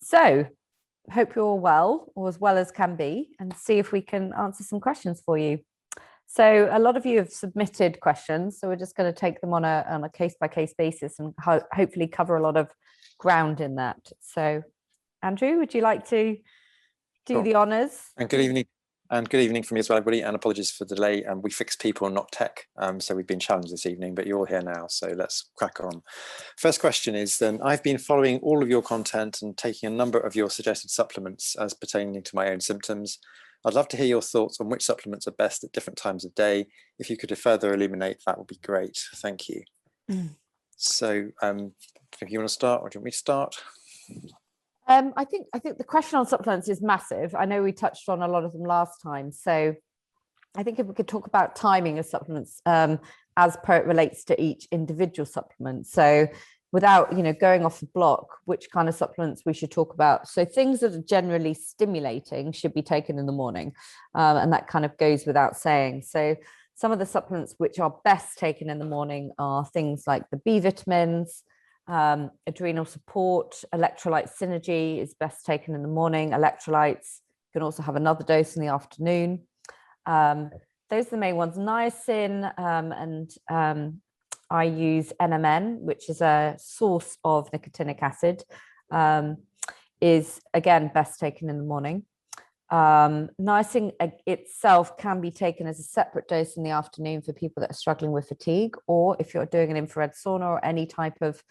So, hope you're all well, or as well as can be, and see if we can answer some questions for you. So, a lot of you have submitted questions, so we're just going to take them on a case-by-case basis and hopefully cover a lot of ground in that. So, Andrew, would you like to do the honours? And good evening. And good evening from me as well, everybody, and apologies for the delay. We fix people, not tech, so we've been challenged this evening, but you're all here now, so let's crack on. First question is, I've been following all of your content and taking a number of your suggested supplements as pertaining to my own symptoms. I'd love to hear your thoughts on which supplements are best at different times of day. If you could further illuminate, that would be great. Thank you. So if you want to start, or do you want me to start? I think the question on supplements is massive. I know we touched on a lot of them last time. So I think if we could talk about timing of supplements as per it relates to each individual supplement. So without going off the block, which kind of supplements we should talk about. So things that are generally stimulating should be taken in the morning. And that kind of goes without saying. So some of the supplements which are best taken in the morning are things like the B vitamins, adrenal support, electrolyte synergy is best taken in the morning. Electrolytes, you can also have another dose in the afternoon. Those are the main ones. Niacin, and I use NMN, which is a source of nicotinic acid, is again best taken in the morning. Niacin itself can be taken as a separate dose in the afternoon for people that are struggling with fatigue, or if you're doing an infrared sauna or any type of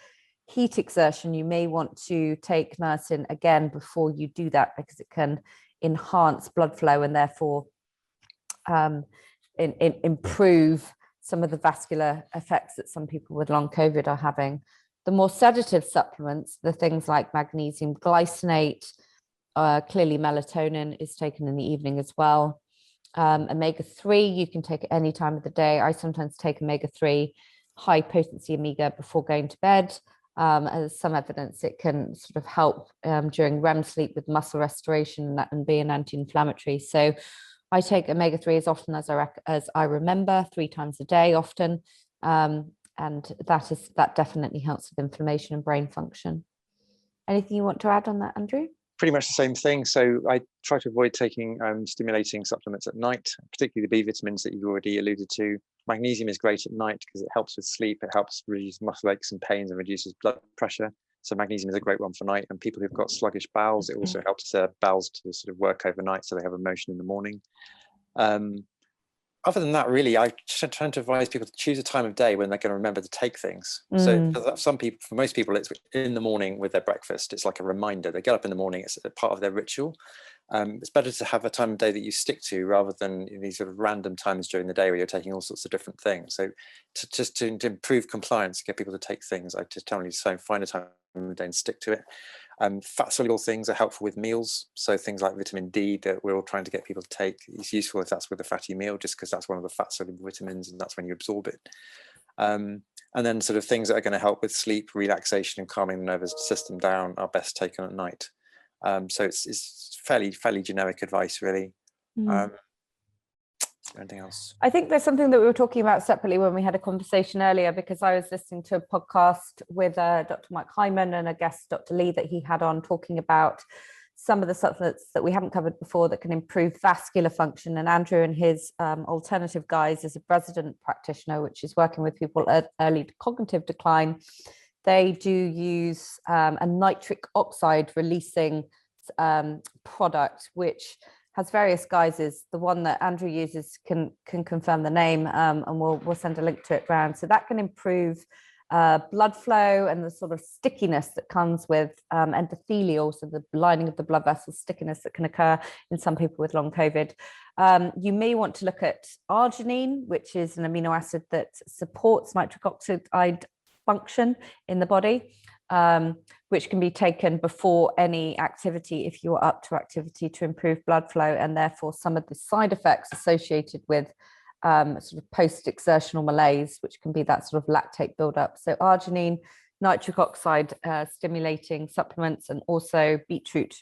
heat exertion, you may want to take niacin again before you do that, because it can enhance blood flow and therefore improve some of the vascular effects that some people with long COVID are having. The more sedative supplements, the things like magnesium glycinate, clearly melatonin is taken in the evening as well. Omega-3, you can take at any time of the day. I sometimes take omega-3 high potency omega before going to bed. There's some evidence it can sort of help during REM sleep with muscle restoration and be an anti-inflammatory. So I take omega-3 as often as I remember, 3 times a day often. And that definitely helps with inflammation and brain function. Anything you want to add on that, Andrew? Pretty much the same thing. So I try to avoid taking stimulating supplements at night, particularly the B vitamins that you've already alluded to. Magnesium is great at night because it helps with sleep. It helps reduce muscle aches and pains and reduces blood pressure. So magnesium is a great one for night. And people who've got sluggish bowels, it also helps their bowels to sort of work overnight so they have a motion in the morning. Other than that, really, I tend to advise people to choose a time of day when they're going to remember to take things. So for most people, it's in the morning with their breakfast. It's like a reminder. They get up in the morning. It's a part of their ritual. It's better to have a time of day that you stick to rather than these sort of random times during the day where you're taking all sorts of different things. So to improve compliance, get people to take things, I just tell you to find a time of the day and stick to it. Fat soluble things are helpful with meals. So things like vitamin D that we're all trying to get people to take. It's useful if that's with a fatty meal, just because that's one of the fat soluble vitamins and that's when you absorb it. And then sort of things that are going to help with sleep, relaxation and calming the nervous system down are best taken at night. So it's fairly generic advice, really. Anything else? I think there's something that we were talking about separately when we had a conversation earlier, because I was listening to a podcast with Dr. Mike Hyman and a guest, Dr. Lee, that he had on, talking about some of the supplements that we haven't covered before that can improve vascular function. And Andrew and his alternative guys is a resident practitioner, which is working with people at early cognitive decline. They do use a nitric oxide releasing product, which has various guises. The one that Andrew uses can confirm the name, and we'll send a link to it around. So that can improve blood flow and the sort of stickiness that comes with endothelial, so the lining of the blood vessels, stickiness that can occur in some people with long COVID. You may want to look at arginine, which is an amino acid that supports nitric oxide function in the body, which can be taken before any activity if you're up to activity to improve blood flow, and therefore some of the side effects associated with sort of post-exertional malaise, which can be that sort of lactate buildup. So arginine, nitric oxide stimulating supplements, and also beetroot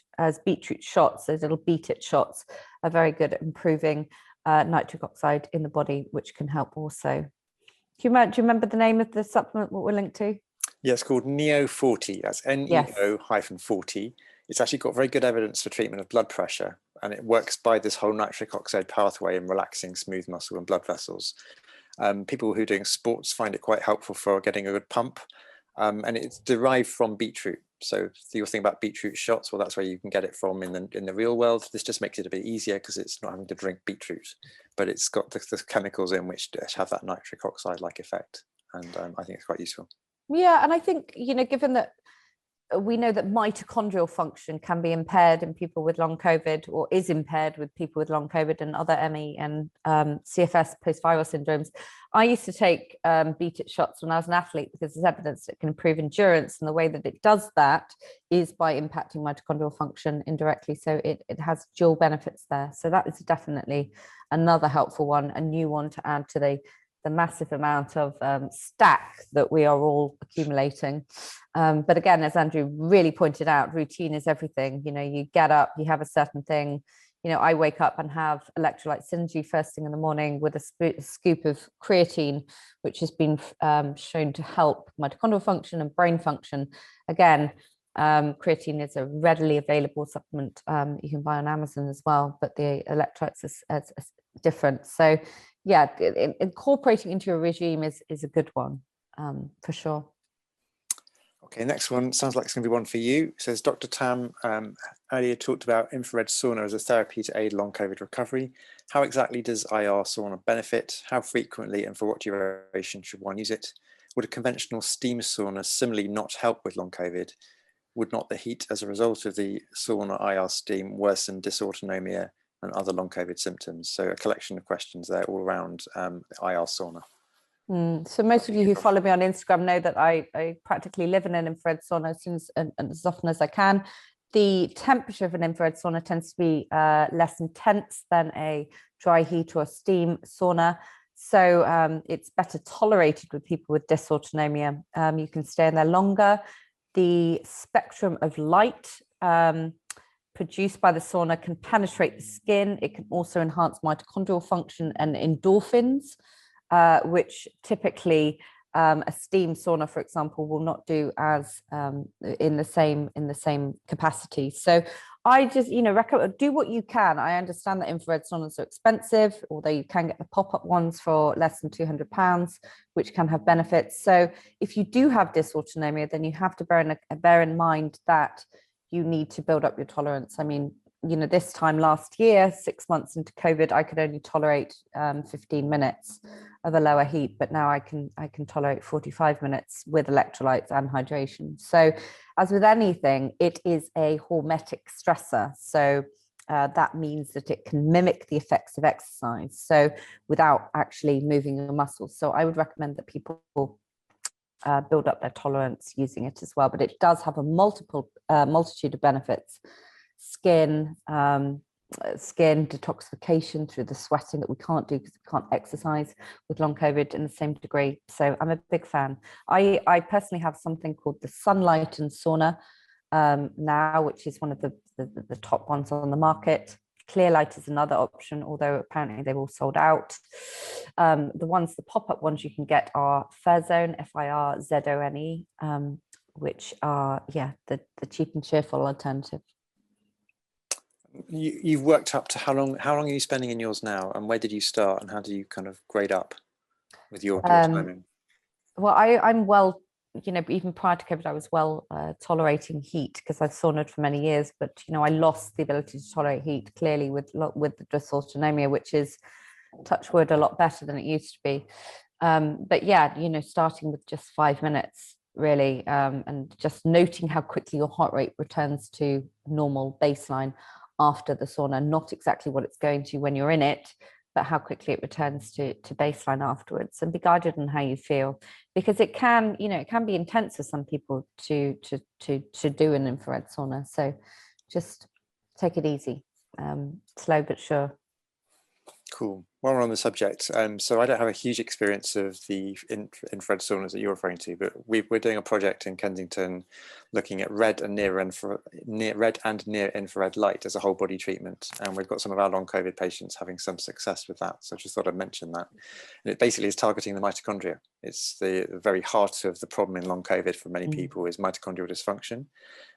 shots, those little beet it shots, are very good at improving nitric oxide in the body, which can help also. Do you remember the name of the supplement what we're linked to? Yeah, it's called Neo40. That's NEO-40. It's actually got very good evidence for treatment of blood pressure, and it works by this whole nitric oxide pathway in relaxing smooth muscle and blood vessels. People who are doing sports find it quite helpful for getting a good pump, and it's derived from beetroot. So you'll think about beetroot shots, well, that's where you can get it from in the real world. This just makes it a bit easier because it's not having to drink beetroot, but it's got the chemicals in which have that nitric oxide-like effect, and I think it's quite useful. Yeah, and I think, given that we know that mitochondrial function can be impaired in people with long COVID, or is impaired with people with long COVID and other ME and CFS post-viral syndromes. I used to take beet shots when I was an athlete because there's evidence that it can improve endurance, and the way that it does that is by impacting mitochondrial function indirectly. So it has dual benefits there. So that is definitely another helpful one, a new one to add to the massive amount of stack that we are all accumulating. But again, as Andrew really pointed out, routine is everything. You get up, you have a certain thing. I wake up and have electrolyte synergy first thing in the morning with a scoop of creatine, which has been shown to help mitochondrial function and brain function. Again, creatine is a readily available supplement you can buy on Amazon as well, but the electrolytes are different. So yeah, incorporating into your regime is a good one, for sure. Okay, next one sounds like it's going to be one for you. It says, Dr. Tam earlier talked about infrared sauna as a therapy to aid long COVID recovery. How exactly does IR sauna benefit? How frequently and for what duration should one use it? Would a conventional steam sauna similarly not help with long COVID? Would not the heat as a result of the sauna IR steam worsen dysautonomia and other long COVID symptoms? So a collection of questions there all around the IR sauna. So most of you who follow me on Instagram know that I practically live in an infrared sauna as often as I can. The temperature of an infrared sauna tends to be less intense than a dry heat or steam sauna. So it's better tolerated with people with dysautonomia. You can stay in there longer. The spectrum of light produced by the sauna can penetrate the skin. It can also enhance mitochondrial function and endorphins, which typically a steam sauna, for example, will not do as in the same capacity. So I just recommend do what you can. I understand that infrared saunas are expensive, although you can get the pop-up ones for less than £200, which can have benefits. So if you do have dysautonomia, then you have to bear in mind that you need to build up your tolerance. I mean, this time last year, 6 months into COVID, I could only tolerate 15 minutes of a lower heat, but now I can tolerate 45 minutes with electrolytes and hydration. So as with anything, it is a hormetic stressor. So that means that it can mimic the effects of exercise, so without actually moving your muscles. So I would recommend that people build up their tolerance using it as well, but it does have a multitude of benefits. Skin detoxification through the sweating that we can't do because we can't exercise with long COVID in the same degree. So I'm a big fan. I personally have something called the Sunlight and Sauna now, which is one of the top ones on the market. Clearlight is another option, although apparently they've all sold out. The pop-up ones you can get are Firzone, Firzone, which are the cheap and cheerful alternative. You've worked up to how long are you spending in yours now, and where did you start, and how do you kind of grade up with your timing? Well, I'm well, even prior to COVID, I was well tolerating heat because I've saunaed for many years, but I lost the ability to tolerate heat clearly with the dysautonomia, which is, touch wood, a lot better than it used to be. But yeah, starting with just 5 minutes really, and just noting how quickly your heart rate returns to normal baseline after the sauna, not exactly what it's going to when you're in it, but how quickly it returns to baseline afterwards, and be guided on how you feel, because it can be intense for some people to do an infrared sauna. So just take it easy, slow but sure. Cool. While we're on the subject, so I don't have a huge experience of the infrared saunas that you're referring to, but we're doing a project in Kensington looking at red and near infrared light as a whole body treatment, and we've got some of our long COVID patients having some success with that. So I just thought I'd mention that. And it basically is targeting the mitochondria. It's the very heart of the problem in long COVID for many people is mitochondrial dysfunction.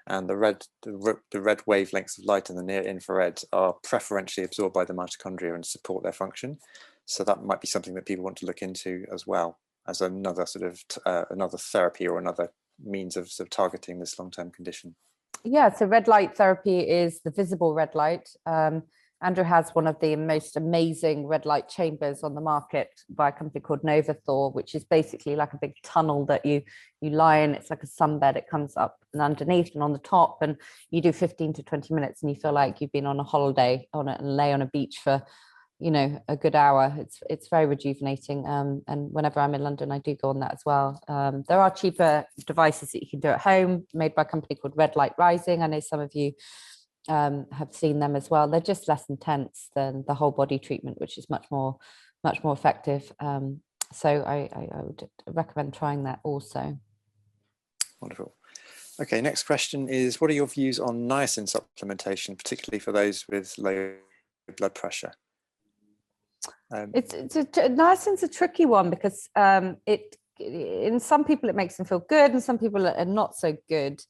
And the red wavelengths of light and the near infrared are preferentially absorbed by the mitochondria and support their function. So that might be something that people want to look into as well as another sort of another therapy or another means of sort of targeting this long-term condition. Yeah, so red light therapy is the visible red light. Andrew has one of the most amazing red light chambers on the market by a company called Novathor, which is basically like a big tunnel that you lie in. It's like a sunbed. It comes up and underneath and on the top, and you do 15 to 20 minutes and you feel like you've been on a holiday on it and lay on a beach for, you know, a good hour. It's very rejuvenating. And whenever I'm in London, I do go on that as well. There are cheaper devices that you can do at home made by a company called Red Light Rising. I know some of you have seen them as well. They're just less intense than the whole body treatment, which is much more effective. So I would recommend trying that also. Wonderful. Okay, next question is, what are your views on niacin supplementation, particularly for those with low blood pressure? Niacin's a tricky one because in some people it makes them feel good and some people are not so good.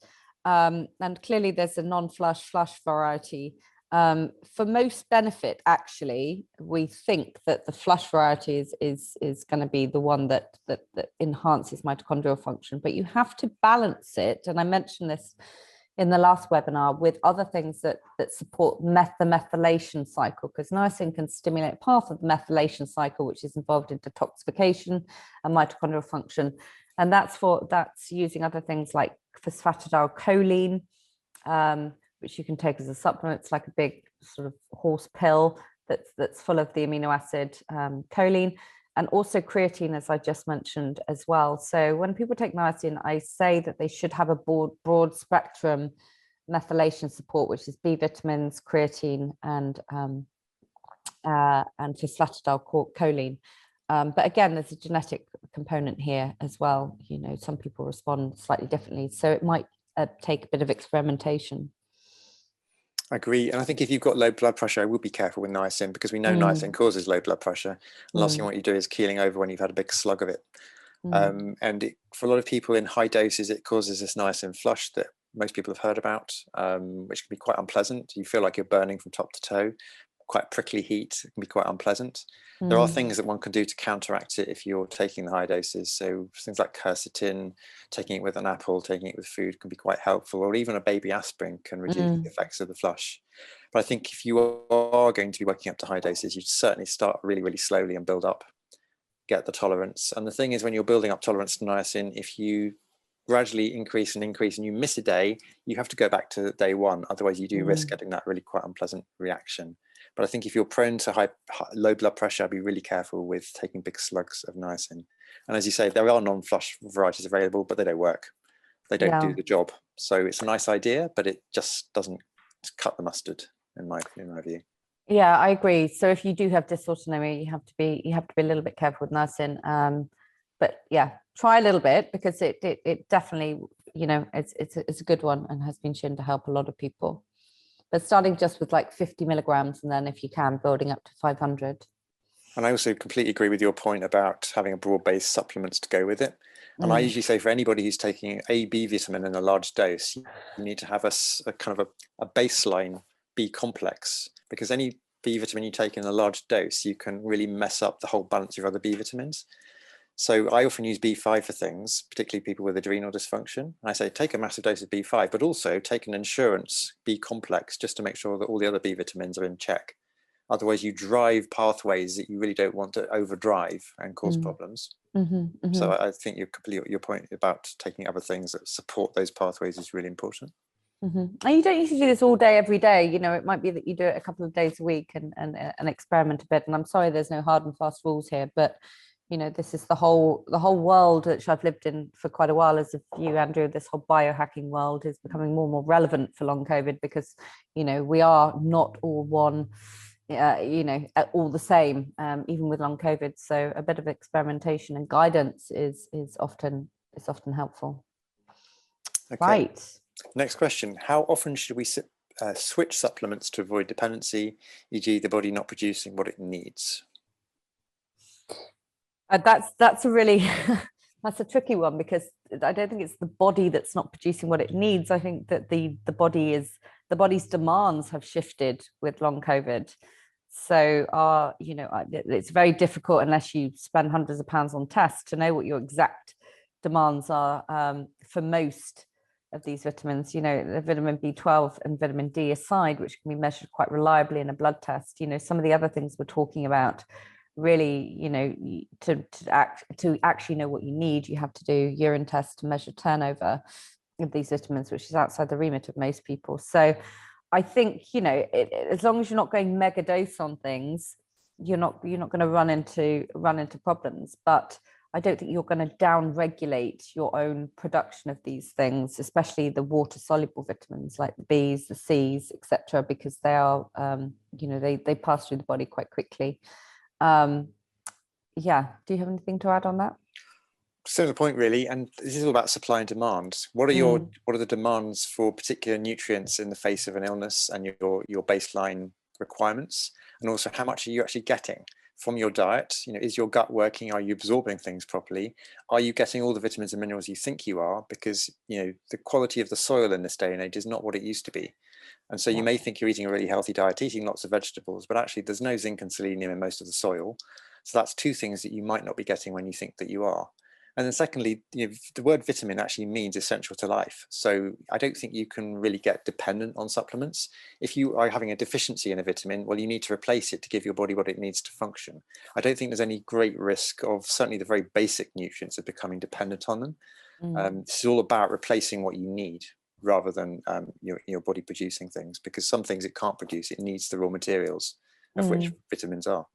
And clearly there's a non-flush variety. For most benefit, actually, we think that the flush variety is going to be the one that enhances mitochondrial function, but you have to balance it. And I mentioned this in the last webinar with other things that support the methylation cycle, because niacin can stimulate part of the methylation cycle, which is involved in detoxification and mitochondrial function. And that's using other things like phosphatidylcholine, which you can take as a supplement. It's like a big sort of horse pill that's full of the amino acid choline, and also creatine, as I just mentioned as well. So when people take niacin, I say that they should have a broad spectrum methylation support, which is B vitamins, creatine, and phosphatidylcholine. But again, there's a genetic component here as well. You know, some people respond slightly differently, so it might take a bit of experimentation. I agree. And I think if you've got low blood pressure, I would be careful with niacin, because we know niacin causes low blood pressure. And last thing what you do is keeling over when you've had a big slug of it. And for a lot of people in high doses, it causes this niacin flush that most people have heard about, which can be quite unpleasant. You feel like you're burning from top to toe. Quite prickly heat. It can be quite unpleasant. There are things that one can do to counteract it if you're taking the high doses. So things like quercetin, taking it with an apple, taking it with food can be quite helpful, or even a baby aspirin can reduce the effects of the flush. But I think if you are going to be working up to high doses, you'd certainly start really, really slowly and build up, get the tolerance. And the thing is, when you're building up tolerance to niacin, if you gradually increase and you miss a day, you have to go back to day one. Otherwise you do risk getting that really quite unpleasant reaction. But I think if you're prone to low blood pressure, I'd be really careful with taking big slugs of niacin. And as you say, there are non-flush varieties available, but they don't work. They don't do the job. So it's a nice idea, but it just doesn't cut the mustard, in my view. Yeah, I agree. So if you do have dysautonomia, you have to be a little bit careful with niacin. But yeah, try a little bit, because it definitely, you know, it's a good one and has been shown to help a lot of people. But starting just with like 50 milligrams, and then if you can, building up to 500. And I also completely agree with your point about having a broad-based supplements to go with it. And I usually say for anybody who's taking a B vitamin in a large dose, you need to have a kind of a baseline B complex, because any B vitamin you take in a large dose, you can really mess up the whole balance of other B vitamins. So I often use B5 for things, particularly people with adrenal dysfunction. And I say, take a massive dose of B5, but also take an insurance B complex, just to make sure that all the other B vitamins are in check. Otherwise you drive pathways that you really don't want to overdrive and cause problems. So I think your point about taking other things that support those pathways is really important. And you don't need to do this all day, every day. You know, it might be that you do it a couple of days a week and experiment a bit. And I'm sorry, there's no hard and fast rules here, but you know, this is the whole world which I've lived in for quite a while, as you, Andrew. This whole biohacking world is becoming more and more relevant for long COVID, because, you know, we are not all one all the same, even with long COVID. So a bit of experimentation and guidance is often helpful. Okay. Right. Next question. How often should we switch supplements to avoid dependency, e.g. the body not producing what it needs? That's a really that's a tricky one, because I don't think it's the body that's not producing what it needs. I think that the body's demands have shifted with long COVID. So it's very difficult, unless you spend hundreds of pounds on tests, to know what your exact demands are for most of these vitamins. The vitamin B12 and vitamin D aside, which can be measured quite reliably in a blood test, some of the other things we're talking about, really, to actually know what you need, you have to do urine tests to measure turnover of these vitamins, which is outside the remit of most people. So I think, as long as you're not going mega dose on things, you're not going to run into problems. But I don't think you're going to down regulate your own production of these things, especially the water soluble vitamins like the B's, the C's, etc., because they are, they pass through the body quite quickly. Do you have anything to add on that? Similar point, really, and this is all about supply and demand. What are the demands for particular nutrients in the face of an illness, and your baseline requirements, and also how much are you actually getting from your diet? Is your gut working? Are you absorbing things properly? Are you getting all the vitamins and minerals you think you are? Because the quality of the soil in this day and age is not what it used to be. And so you may think you're eating a really healthy diet, eating lots of vegetables, but actually there's no zinc and selenium in most of the soil. So that's two things that you might not be getting when you think that you are. And then secondly, the word vitamin actually means essential to life. So I don't think you can really get dependent on supplements. If you are having a deficiency in a vitamin, well, you need to replace it to give your body what it needs to function. I don't think there's any great risk of certainly the very basic nutrients of becoming dependent on them. This is all about replacing what you need, rather than your body producing things, because some things it can't produce. It needs the raw materials, of which vitamins are.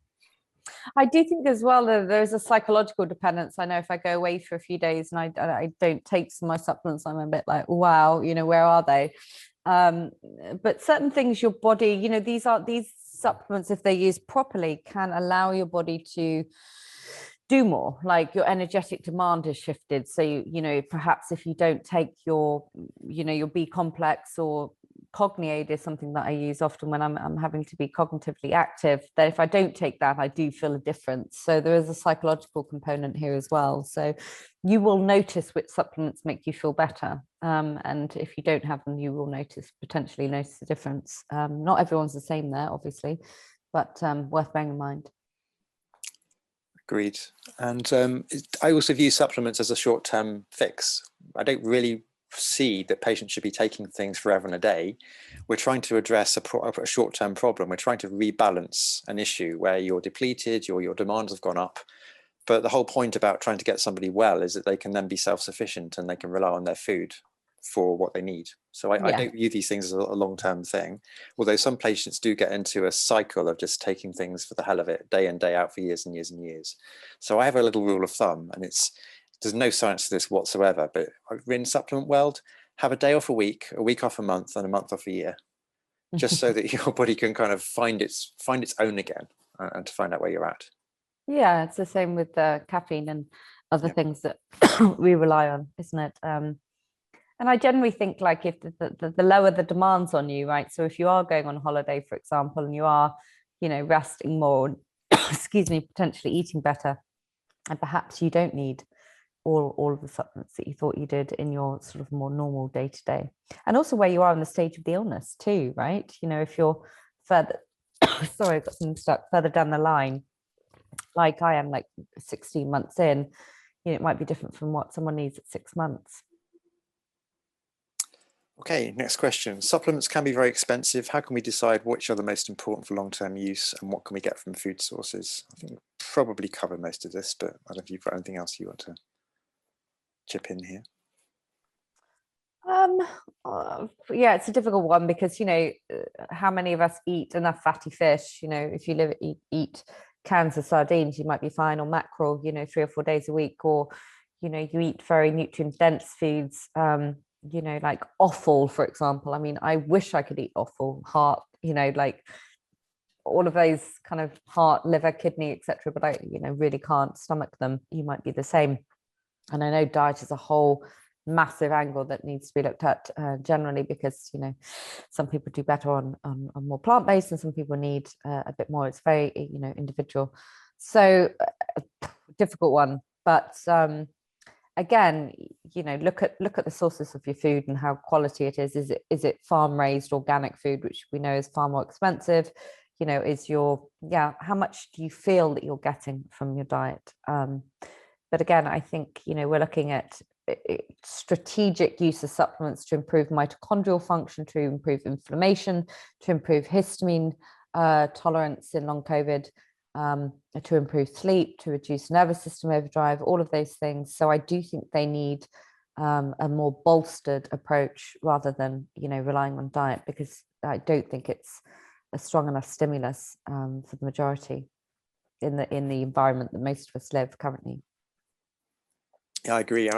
I do think as well that there's a psychological dependence. I know if I go away for a few days and I don't take some of my supplements, I'm a bit like, wow, where are they? But certain things your body, these supplements, if they're used properly, can allow your body to do more. Like your energetic demand is shifted. So perhaps if you don't take your B complex, or Cogniaid is something that I use often when I'm having to be cognitively active, that if I don't take that, I do feel a difference. So there is a psychological component here as well. So you will notice which supplements make you feel better, and if you don't have them, you will potentially notice the difference. Not everyone's the same there, obviously, but worth bearing in mind. Agreed. And I also view supplements as a short-term fix. I don't really see that patients should be taking things forever and a day. We're trying to address a short-term problem. We're trying to rebalance an issue where you're depleted, your demands have gone up. But the whole point about trying to get somebody well is that they can then be self-sufficient and they can rely on their food for what they need. So I don't view these things as a long-term thing, although some patients do get into a cycle of just taking things for the hell of it, day in, day out, for years and years and years. So I have a little rule of thumb, and there's no science to this whatsoever, but in supplement world, have a day off a week off a month, and a month off a year, just so that your body can kind of find its own again, and to find out where you're at. Yeah, it's the same with caffeine and other things that we rely on, isn't it? And I generally think, like, if the lower the demands on you, right? So if you are going on holiday, for example, and you are, resting more, excuse me, potentially eating better, and perhaps you don't need all of the supplements that you thought you did in your sort of more normal day to day. And also where you are in the stage of the illness too, right? If you're further, sorry, I've got something stuck, further down the line, like I am, like 16 months in, it might be different from what someone needs at 6 months. Okay, next question. Supplements can be very expensive. How can we decide which are the most important for long-term use, and what can we get from food sources? I think we've probably covered most of this, but I don't know if you've got anything else you want to chip in here. Yeah, it's a difficult one, because how many of us eat enough fatty fish? If you eat cans of sardines, you might be fine, or mackerel 3 or 4 days a week, or you eat very nutrient dense foods, like offal, for example. I mean, I wish I could eat offal, heart, like all of those kind of heart, liver, kidney, etc., but I, really can't stomach them. You might be the same. And I know diet is a whole massive angle that needs to be looked at generally, because some people do better on more plant-based and some people need a bit more. It's very individual. So difficult one, but again, look at the sources of your food and how quality it is. Is it farm raised organic food, which we know is far more expensive? Is how much do you feel that you're getting from your diet? But again, I think we're looking at strategic use of supplements to improve mitochondrial function, to improve inflammation, to improve histamine tolerance in long COVID, to improve sleep, to reduce nervous system overdrive, all of those things. So I do think they need a more bolstered approach rather than relying on diet, because I don't think it's a strong enough stimulus for the majority in the environment that most of us live currently. Yeah, I agree.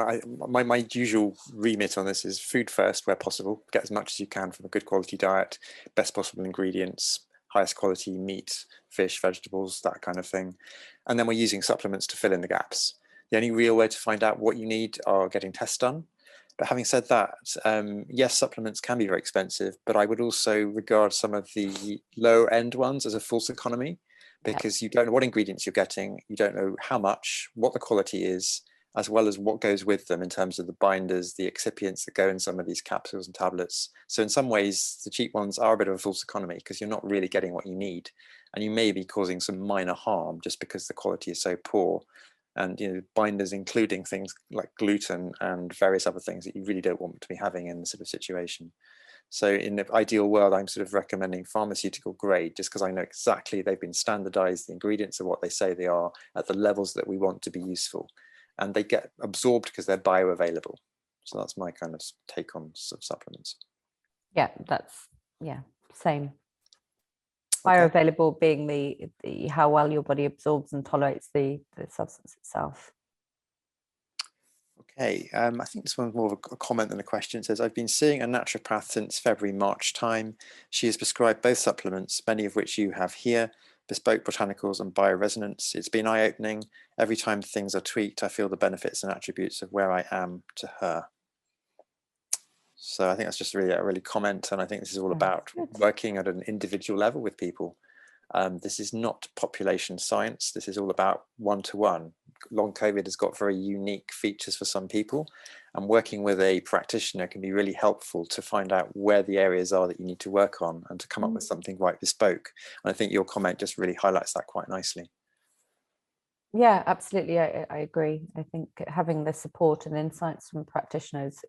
My usual remit on this is food first where possible. Get as much as you can from a good quality diet, best possible ingredients, highest quality meat, fish, vegetables, that kind of thing. And then we're using supplements to fill in the gaps. The only real way to find out what you need are getting tests done. But having said that, yes, supplements can be very expensive, but I would also regard some of the low end ones as a false economy, because you don't know what ingredients you're getting, you don't know how much, what the quality is, as well as what goes with them in terms of the binders, the excipients that go in some of these capsules and tablets. So in some ways, the cheap ones are a bit of a false economy, because you're not really getting what you need. And you may be causing some minor harm just because the quality is so poor. And binders including things like gluten and various other things that you really don't want to be having in this sort of situation. So in the ideal world, I'm sort of recommending pharmaceutical grade, just because I know exactly they've been standardized, the ingredients are what they say they are at the levels that we want to be useful. And they get absorbed because they're bioavailable. So that's my kind of take on supplements. Yeah, same. Bioavailable being the how well your body absorbs and tolerates the substance itself. Okay, I think this one's more of a comment than a question. It says, I've been seeing a naturopath since February, March time. She has prescribed both supplements, many of which you have here, bespoke botanicals and bioresonance. It's been eye-opening. Every time things are tweaked, I feel the benefits and attributes of where I am to her. So I think that's just a really comment, and I think this is all about working at an individual level with people. This is not population science. This is all about one-to-one. Long COVID has got very unique features for some people, and working with a practitioner can be really helpful to find out where the areas are that you need to work on and to come up with something quite bespoke. And I think your comment just really highlights that quite nicely. Yeah, absolutely. I agree. I think having the support and insights from practitioners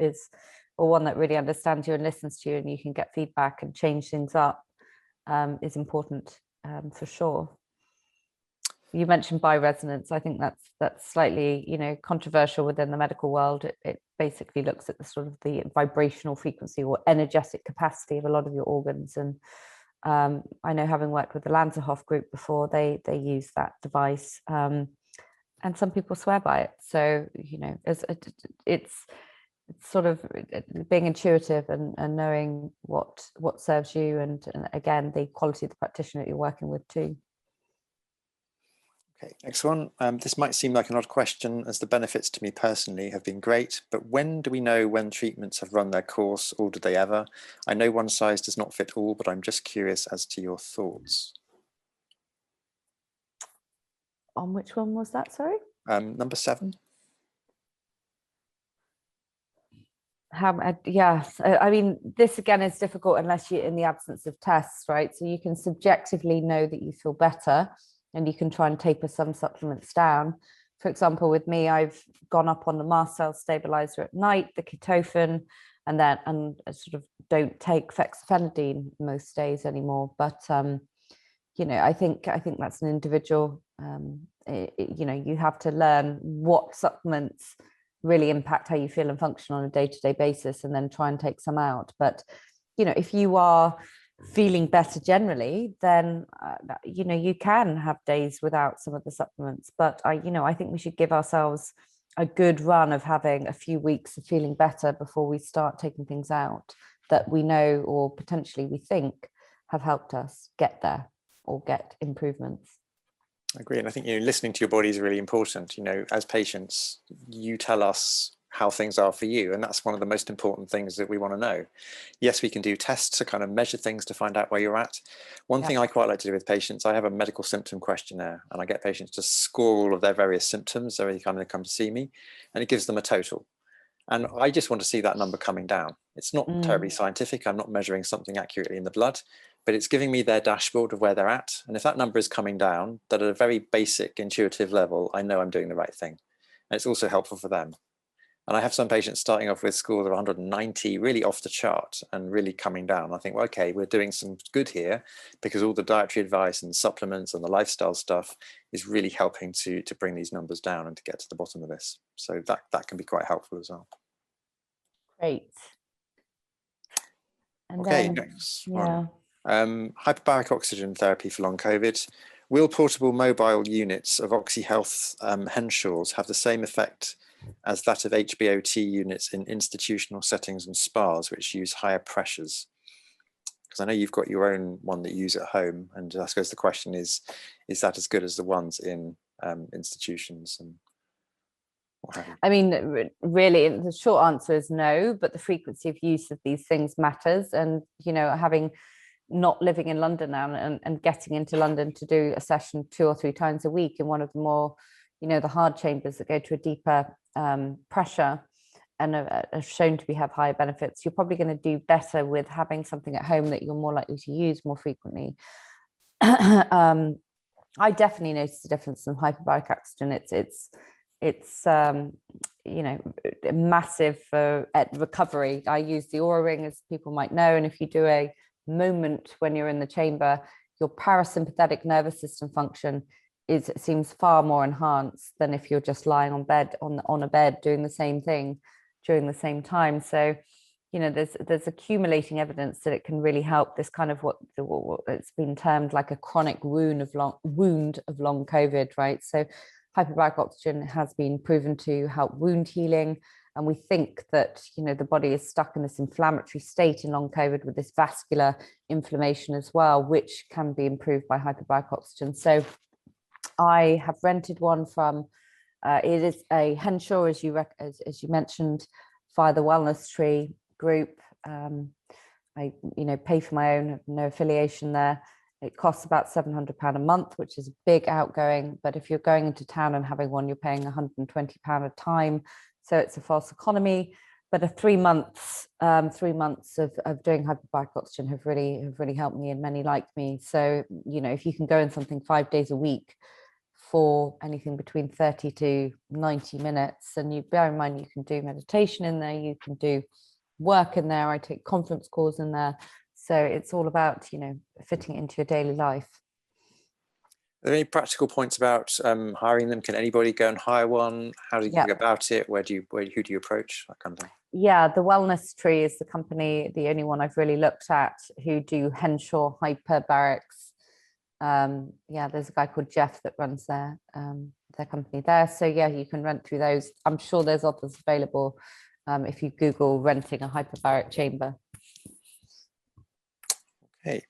or one that really understands you and listens to you, and you can get feedback and change things up, is important for sure. You mentioned bioresonance. I think that's slightly controversial within the medical world. It basically looks at the sort of the vibrational frequency or energetic capacity of a lot of your organs. And I know, having worked with the Lanzerhof group before, they use that device, and some people swear by it. So it's sort of being intuitive and knowing what serves you, and again, the quality of the practitioner that you're working with too. Okay, next one. This might seem like an odd question, as the benefits to me personally have been great, but when do we know when treatments have run their course, or do they ever? I know one size does not fit all, but I'm just curious as to your thoughts. On which one was that, sorry? Number 7. I mean, this again is difficult unless you're in the absence of tests, right? So you can subjectively know that you feel better, and you can try and taper some supplements down. For example, with me, I've gone up on the mast cell stabilizer at night, the ketofen, and I sort of don't take fexofenadine most days anymore. But I think that's an individual. You have to learn what supplements really impact how you feel and function on a day-to-day basis, and then try and take some out. But if you are feeling better generally, then you can have days without some of the supplements. But I think we should give ourselves a good run of having a few weeks of feeling better before we start taking things out that we know, or potentially we think, have helped us get there. or get improvements. I agree. And I think, listening to your body is really important. As patients, you tell us how things are for you. And that's one of the most important things that we want to know. Yes, we can do tests to kind of measure things to find out where you're at. One thing I quite like to do with patients, I have a medical symptom questionnaire, and I get patients to score all of their various symptoms every time they come to see me, and it gives them a total. And I just want to see that number coming down. It's not terribly scientific. I'm not measuring something accurately in the blood, but it's giving me their dashboard of where they're at. And if that number is coming down, that at a very basic intuitive level, I know I'm doing the right thing. And it's also helpful for them. And I have some patients starting off with scores of 190, really off the chart and really coming down. I think, well, okay, we're doing some good here, because all the dietary advice and supplements and the lifestyle stuff is really helping to bring these numbers down and to get to the bottom of this. So that can be quite helpful as well. Great. And okay, then, next one. Hyperbaric oxygen therapy for long COVID. Will portable mobile units of OxyHealth Henshaw's have the same effect as that of HBOT units in institutional settings and spas, which use higher pressures? Because I know you've got your own one that you use at home, and I suppose the question is that as good as the ones in institutions? And what have you? I mean, really, the short answer is no, but the frequency of use of these things matters. And, having not living in London now and getting into London to do a session 2 or 3 times a week in one of the more, the hard chambers that go to a deeper pressure and are shown to have higher benefits, you're probably going to do better with having something at home that you're more likely to use more frequently. I definitely noticed a difference in hyperbaric oxygen. It's massive for recovery. I use the Aura Ring, as people might know, and if you do a moment when you're in the chamber, your parasympathetic nervous system function seems far more enhanced than if you're just lying on a bed doing the same thing during the same time. So, there's accumulating evidence that it can really help this kind of what it's been termed like a chronic wound of long COVID, right? So hyperbaric oxygen has been proven to help wound healing. And we think that, the body is stuck in this inflammatory state in long COVID with this vascular inflammation as well, which can be improved by hyperbaric oxygen. So I have rented one from, it is a Henshaw, as you mentioned, via the Wellness Tree group. I, pay for my own, no affiliation there. It costs about £700 a month, which is a big outgoing. But if you're going into town and having one, you're paying £120 a time. So it's a false economy. But 3 months of doing hyperbaric oxygen have really helped me, and many like me. So, if you can go in something 5 days a week for anything between 30 to 90 minutes, and you bear in mind you can do meditation in there, you can do work in there, I take conference calls in there. So it's all about, fitting it into your daily life. Are there any practical points about hiring them? Can anybody go and hire one? How do you go about it? Who do you approach? That kind of thing. Yeah, the Wellness Tree is the company, the only one I've really looked at who do Henshaw hyperbarics. There's a guy called Jeff that runs their company there. So yeah, you can rent through those. I'm sure there's others available if you Google renting a hyperbaric chamber. Okay.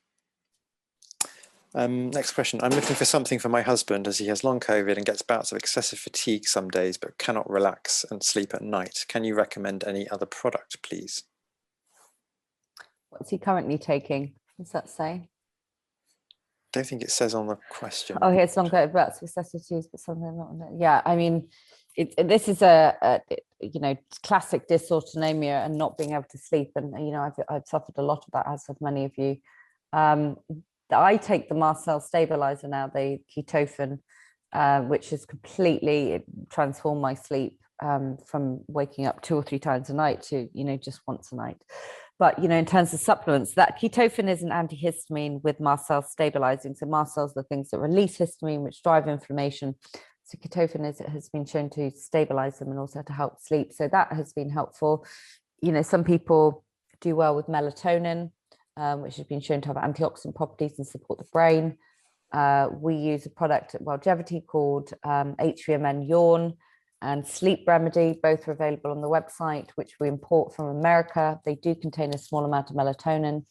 Next question. I'm looking for something for my husband as he has long COVID and gets bouts of excessive fatigue some days, but cannot relax and sleep at night. Can you recommend any other product, please? What's he currently taking? Does that say? I don't think it says on the question. Oh, it's long COVID bouts of excessive fatigue, but something not. Yeah, I mean, this is a classic dysautonomia and not being able to sleep, and I've suffered a lot of that, as have many of you. I take the mast cell stabilizer now, the ketofen, which has completely transformed my sleep from waking up 2 or 3 times a night to just once a night. But in terms of supplements, that ketofen is an antihistamine with mast cells stabilizing. So mast cells are the things that release histamine, which drive inflammation. So ketofen has been shown to stabilize them and also to help sleep. So that has been helpful. Some people do well with melatonin, which has been shown to have antioxidant properties and support the brain. We use a product at Wellgevity called HVMN Yawn and Sleep Remedy. Both are available on the website, which we import from America. They do contain a small amount of melatonin.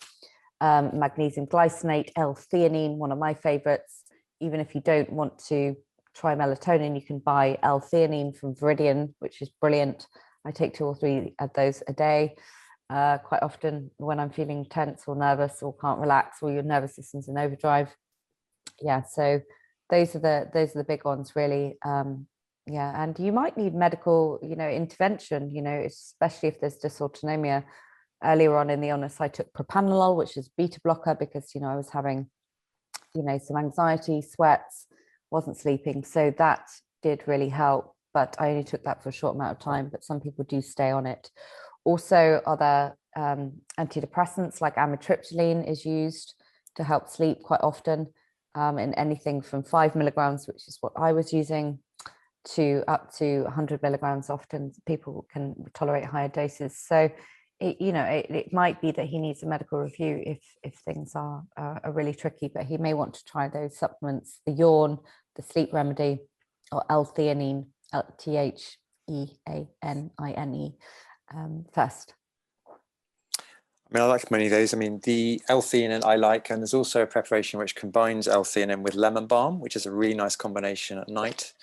magnesium glycinate, L-theanine, one of my favorites. Even if you don't want to try melatonin, you can buy L-theanine from Viridian, which is brilliant. I take 2 or 3 of those a day. Quite often when I'm feeling tense or nervous or can't relax, or your nervous system's in overdrive. Yeah, so those are the big ones, really. Yeah, and you might need medical, intervention, especially if there's dysautonomia. Earlier on in the illness, I took propranolol, which is beta blocker, because I was having some anxiety, sweats, wasn't sleeping, so that did really help, but I only took that for a short amount of time. But some people do stay on it. Also, other antidepressants like amitriptyline is used to help sleep quite often, in anything from 5 milligrams, which is what I was using, to up to 100 milligrams. Often people can tolerate higher doses. So it might be that he needs a medical review if things are really tricky, but he may want to try those supplements, the yawn, the sleep remedy, or L-theanine, Theanine, first. I mean, I like many of those. I mean, the L-theanine I like, and there's also a preparation which combines L-theanine with lemon balm, which is a really nice combination at night.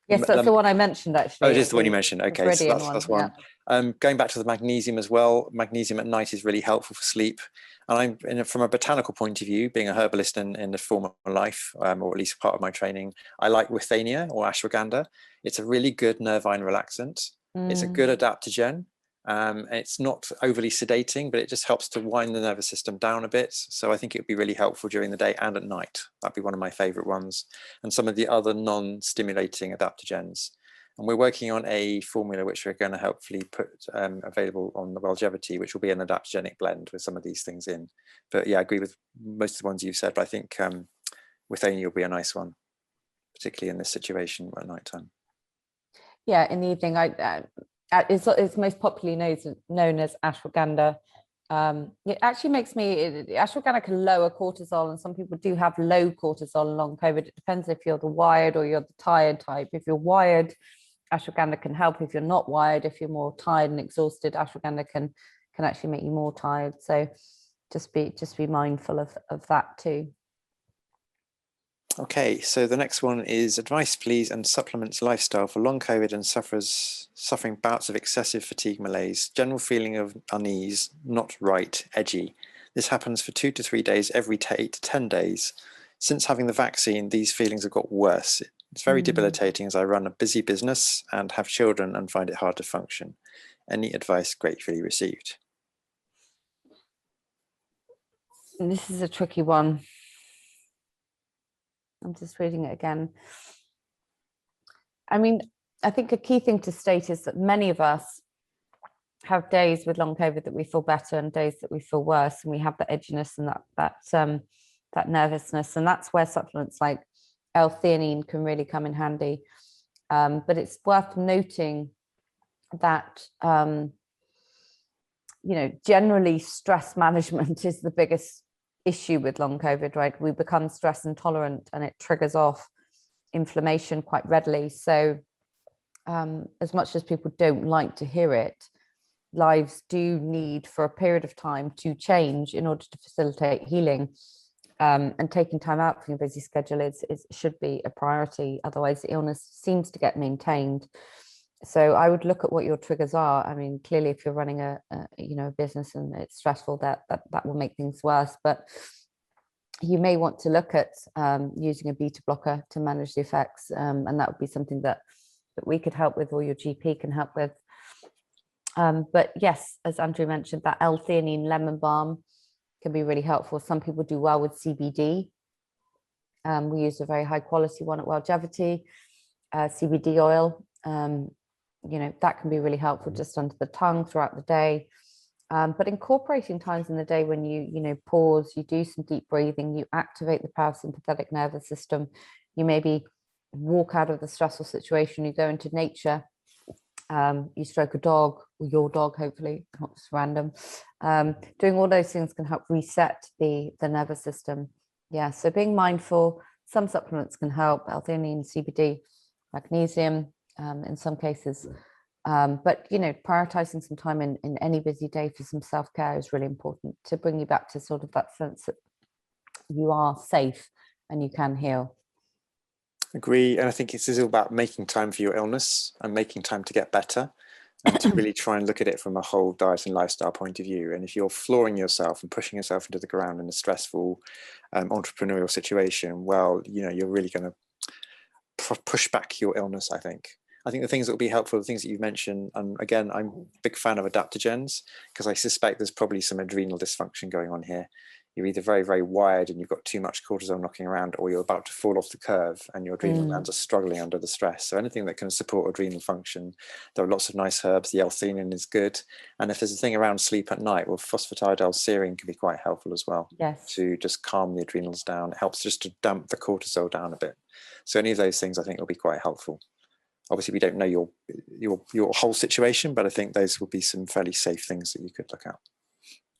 Yes, that's the one I mentioned, actually. Oh, it is the one you mentioned. Okay, so that's one. Yeah. Going back to the magnesium as well, magnesium at night is really helpful for sleep. And from a botanical point of view, being a herbalist in the former life, or at least part of my training, I like withania or ashwagandha. It's a really good nervine relaxant. It's a good adaptogen. It's not overly sedating, but it just helps to wind the nervous system down a bit. So I think it would be really helpful during the day and at night. That'd be one of my favorite ones. And some of the other non-stimulating adaptogens. And we're working on a formula which we're going to hopefully put available on the Wellgevity, which will be an adaptogenic blend with some of these things in. But yeah, I agree with most of the ones you've said, but I think withania will be a nice one, particularly in this situation at night time. Yeah, in the evening, it's most popularly known as ashwagandha. It actually makes ashwagandha can lower cortisol, and some people do have low cortisol in long COVID. It depends if you're the wired or you're the tired type. If you're wired, ashwagandha can help. If you're not wired, if you're more tired and exhausted, ashwagandha can actually make you more tired. So just be mindful of that too. Okay, so the next one is advice, please, and supplements lifestyle for long COVID and sufferers suffering bouts of excessive fatigue malaise, general feeling of unease, not right, edgy. This happens for 2 to 3 days every 8 to 10 days. Since having the vaccine, these feelings have got worse. It's very debilitating as I run a busy business and have children and find it hard to function. Any advice gratefully received. And this is a tricky one. I'm just reading it again. I mean, I think a key thing to state is that many of us have days with long COVID that we feel better and days that we feel worse, and we have that edginess and that nervousness, and that's where supplements like L-theanine can really come in handy. But it's worth noting that generally stress management is the biggest issue with long COVID, right? We become stress intolerant and it triggers off inflammation quite readily. So as much as people don't like to hear it, lives do need for a period of time to change in order to facilitate healing. And taking time out from your busy schedule should be a priority. Otherwise, the illness seems to get maintained. So I would look at what your triggers are. I mean, clearly, if you're running a business and it's stressful, that will make things worse. But you may want to look at using a beta blocker to manage the effects, and that would be something that we could help with, or your GP can help with. But yes, as Andrew mentioned, that L-theanine lemon balm can be really helpful. Some people do well with CBD. We use a very high quality one at Wellgevity, CBD oil. That can be really helpful just under the tongue throughout the day. But incorporating times in the day when you pause, you do some deep breathing, you activate the parasympathetic nervous system, you maybe walk out of the stressful situation, you go into nature, you stroke a dog, or your dog, hopefully, not just random. Doing all those things can help reset the nervous system. Yeah, so being mindful. Some supplements can help, L-theanine, CBD, magnesium, in some cases, But, you know, prioritizing some time in any busy day for some self-care is really important to bring you back to sort of that sense that you are safe and you can heal. Agree. And I think this is all about making time for your illness and making time to get better, and to really try and look at it from a whole diet and lifestyle point of view. And if you're flooring yourself and pushing yourself into the ground in a stressful entrepreneurial situation, well, you know, you're really going to push back your illness, I think. I think the things that will be helpful, the things that you've mentioned, and again, I'm a big fan of adaptogens, because I suspect there's probably some adrenal dysfunction going on here. You're either very, very wired and you've got too much cortisol knocking around, or you're about to fall off the curve and your adrenal glands are struggling under the stress. So anything that can support adrenal function, there are lots of nice herbs. The L-theanine is good. And if there's a thing around sleep at night, well, phosphatidylserine can be quite helpful as well. Yes. To just calm the adrenals down. It helps just to damp the cortisol down a bit. So any of those things I think will be quite helpful. Obviously, we don't know your whole situation, but I think those will be some fairly safe things that you could look at.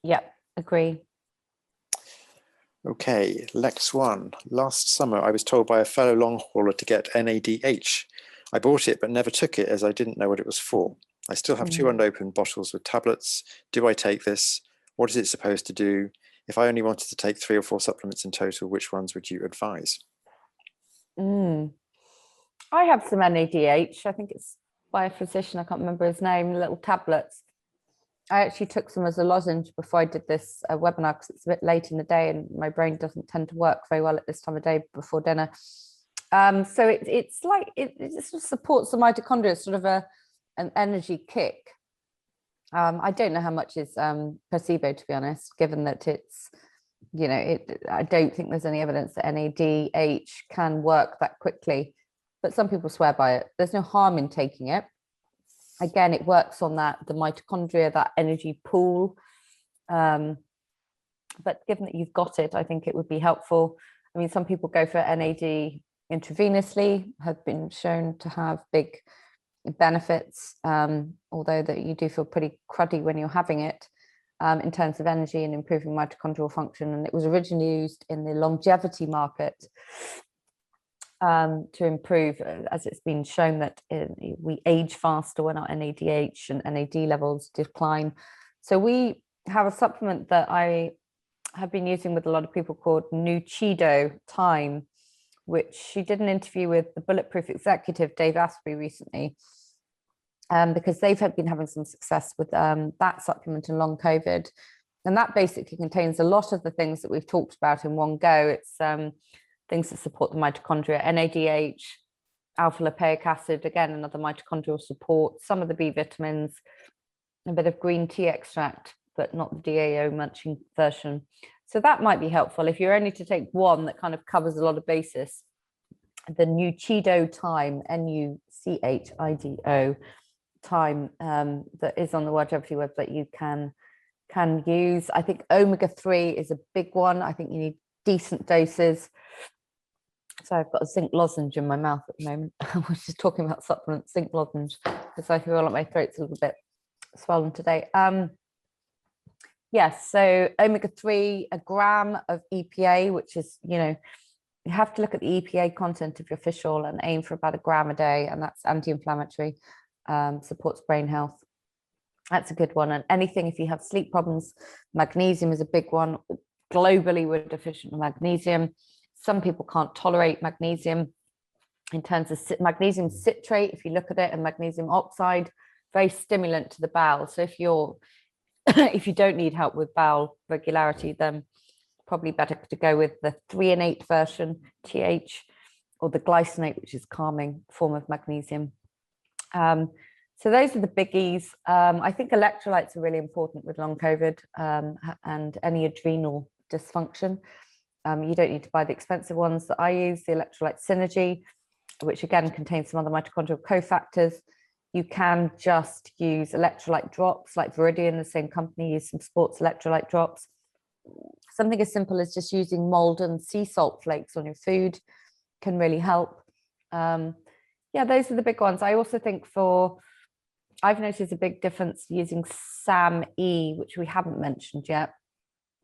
Yeah, agree. Okay, next one. Last summer, I was told by a fellow long hauler to get NADH. I bought it, but never took it as I didn't know what it was for. I still have 2 unopened bottles with tablets. Do I take this? What is it supposed to do? If I only wanted to take 3 or 4 supplements in total, which ones would you advise? I have some NADH. I think it's by a physician. I can't remember his name. Little tablets. I actually took some as a lozenge before I did this webinar, because it's a bit late in the day and my brain doesn't tend to work very well at this time of day before dinner. So it's like it just supports the mitochondria, sort of an energy kick. I don't know how much is placebo, to be honest, given that it's, you know, I don't think there's any evidence that NADH can work that quickly, but some people swear by it. There's no harm in taking it. Again, it works on the mitochondria, that energy pool. But given that you've got it, I think it would be helpful. I mean, some people go for NAD intravenously, have been shown to have big benefits, although that you do feel pretty cruddy when you're having it, in terms of energy and improving mitochondrial function. And it was originally used in the longevity market to improve, as it's been shown that we age faster when our NADH and NAD levels decline. So we have a supplement that I have been using with a lot of people called Nuchido Time, which she did an interview with the Bulletproof executive Dave Asprey recently, because they've been having some success with that supplement in long COVID. And that basically contains a lot of the things that we've talked about in one go. It's things that support the mitochondria, NADH, alpha lipoic acid, again, another mitochondrial support, some of the B vitamins, a bit of green tea extract, but not the DAO munching version. So that might be helpful if you're only to take one that kind of covers a lot of bases. The Nuchido Time, NUCHIDO Time, that is on the Wellgevity website, you can use. I think omega-3 is a big one. I think you need decent doses. So I've got a zinc lozenge in my mouth at the moment. I was just talking about supplements, zinc lozenge, because I feel like my throat's a little bit swollen today. Yes, so omega-3, a gram of EPA, which is, you know, you have to look at the EPA content of your fish oil and aim for about a gram a day, and that's anti-inflammatory, supports brain health. That's a good one. And anything, if you have sleep problems, magnesium is a big one. Globally, we're deficient in magnesium. Some people can't tolerate magnesium. In terms of magnesium citrate, if you look at it, and magnesium oxide, very stimulant to the bowel. So if you're if you don't need help with bowel regularity, then probably better to go with the 3-in-8 version, TH, or the glycinate, which is calming form of magnesium. So those are the biggies. I think electrolytes are really important with long COVID and any adrenal dysfunction. You don't need to buy the expensive ones that I use, the electrolyte synergy, which again contains some other mitochondrial cofactors. You can just use electrolyte drops, like Viridian, the same company, use some sports electrolyte drops. Something as simple as just using Malden sea salt flakes on your food can really help. Yeah, those are the big ones. I also think I've noticed a big difference using SAMe, which we haven't mentioned yet,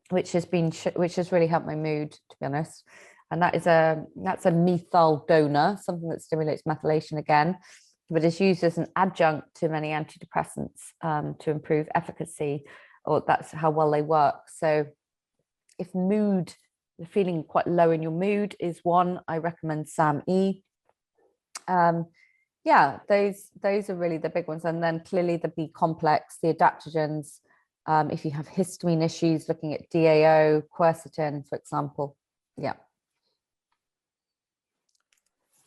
which has really helped my mood, to be honest. And that's a methyl donor, something that stimulates methylation again. but is used as an adjunct to many antidepressants to improve efficacy, or that's how well they work. So if feeling quite low in your mood is one, I recommend SAM-E. Yeah, those are really the big ones. And then clearly the B complex, the adaptogens, if you have histamine issues, looking at DAO, quercetin, for example. Yeah.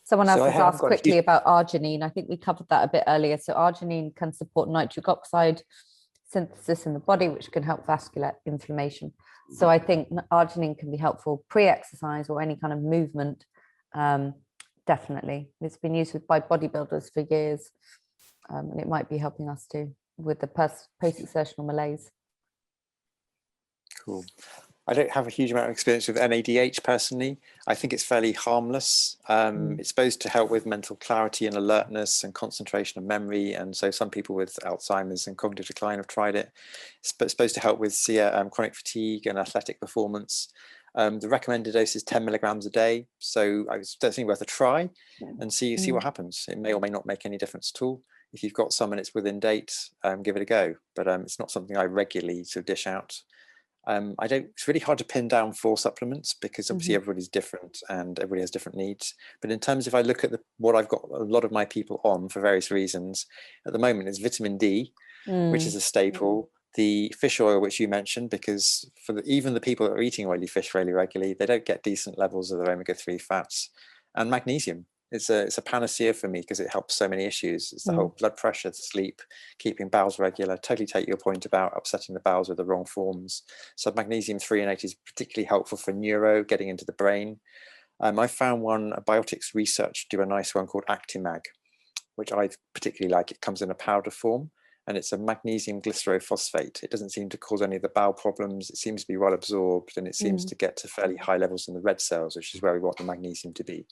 Someone else has asked quickly about arginine. I think we covered that a bit earlier. So arginine can support nitric oxide synthesis in the body, which can help vascular inflammation. So I think arginine can be helpful pre-exercise or any kind of movement. Definitely. It's been used by bodybuilders for years. And it might be helping us too with the post-exertional malaise. Cool. I don't have a huge amount of experience with NADH personally. I think it's fairly harmless. It's supposed to help with mental clarity and alertness and concentration and memory. And so some people with Alzheimer's and cognitive decline have tried it. It's supposed to help with chronic fatigue and athletic performance. The recommended dose is 10 milligrams a day. So it's definitely worth a try and see what happens. It may or may not make any difference at all. If you've got some and it's within date, give it a go. But it's not something I regularly sort of dish out. It's really hard to pin down for supplements because obviously everybody's different and everybody has different needs. But in terms, if I look at what I've got a lot of my people on for various reasons at the moment, is vitamin D, which is a staple. The fish oil, which you mentioned, because for even the people that are eating oily fish fairly regularly, they don't get decent levels of their omega-3 fats. And magnesium. It's a panacea for me because it helps so many issues. It's the whole blood pressure, sleep, keeping bowels regular. Totally take your point about upsetting the bowels with the wrong forms. So magnesium threonate is particularly helpful for neuro, getting into the brain. I found biotics research do a nice one called Actimag, which I particularly like. It comes in a powder form and it's a magnesium glycerophosphate. It doesn't seem to cause any of the bowel problems. It seems to be well absorbed and it seems to get to fairly high levels in the red cells, which is where we want the magnesium to be.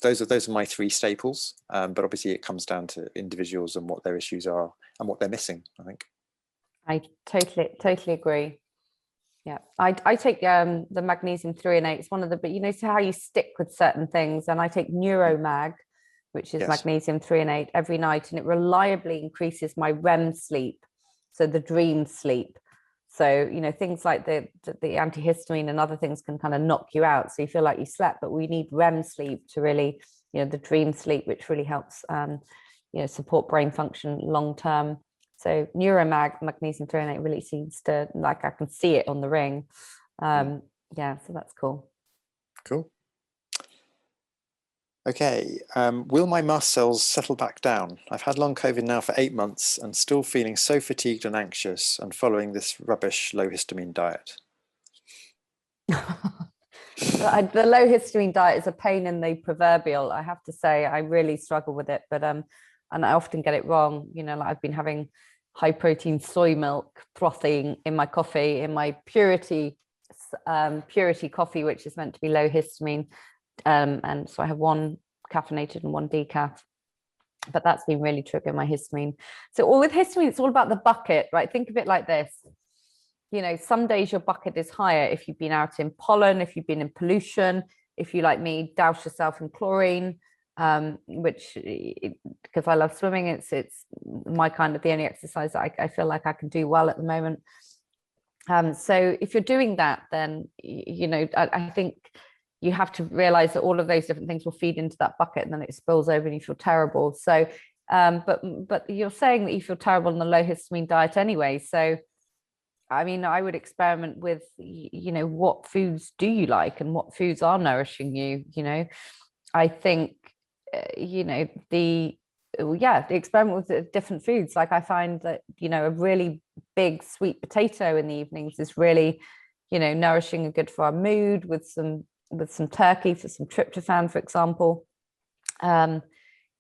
Those are my three staples, but obviously it comes down to individuals and what their issues are and what they're missing, I think. I totally agree. Yeah, I take the magnesium threonate. It's one of the, but so how you stick with certain things, and I take Neuromag, which is magnesium threonate, every night, and it reliably increases my REM sleep, so the dream sleep. So, things like the antihistamine and other things can kind of knock you out. So you feel like you slept, but we need REM sleep to really, the dream sleep, which really helps, support brain function long term. So Neuromag, magnesium threonate really seems to, like, I can see it on the ring. So that's cool. Cool. Okay, will my mast cells settle back down? I've had long COVID now for 8 months and still feeling so fatigued and anxious and following this rubbish low histamine diet. The low histamine diet is a pain in the proverbial. I have to say, I really struggle with it, but and I often get it wrong. Like I've been having high protein soy milk frothing in my coffee, in my purity coffee, which is meant to be low histamine. And so I have one caffeinated and one decaf, but that's been really triggering my histamine. So with histamine, it's all about the bucket, right? Think of it like this. Some days your bucket is higher if you've been out in pollen, if you've been in pollution, if you, like me, douse yourself in chlorine, which, because I love swimming, it's my kind of the only exercise that I feel like I can do well at the moment. So if you're doing that, then, I think you have to realize that all of those different things will feed into that bucket and then it spills over and you feel terrible. So, but you're saying that you feel terrible on the low histamine diet anyway. So, I mean, I would experiment with, what foods do you like and what foods are nourishing you? I think, the experiment with the different foods. Like I find that, a really big sweet potato in the evenings is really, nourishing and good for our mood, with some turkey for some tryptophan, for example. So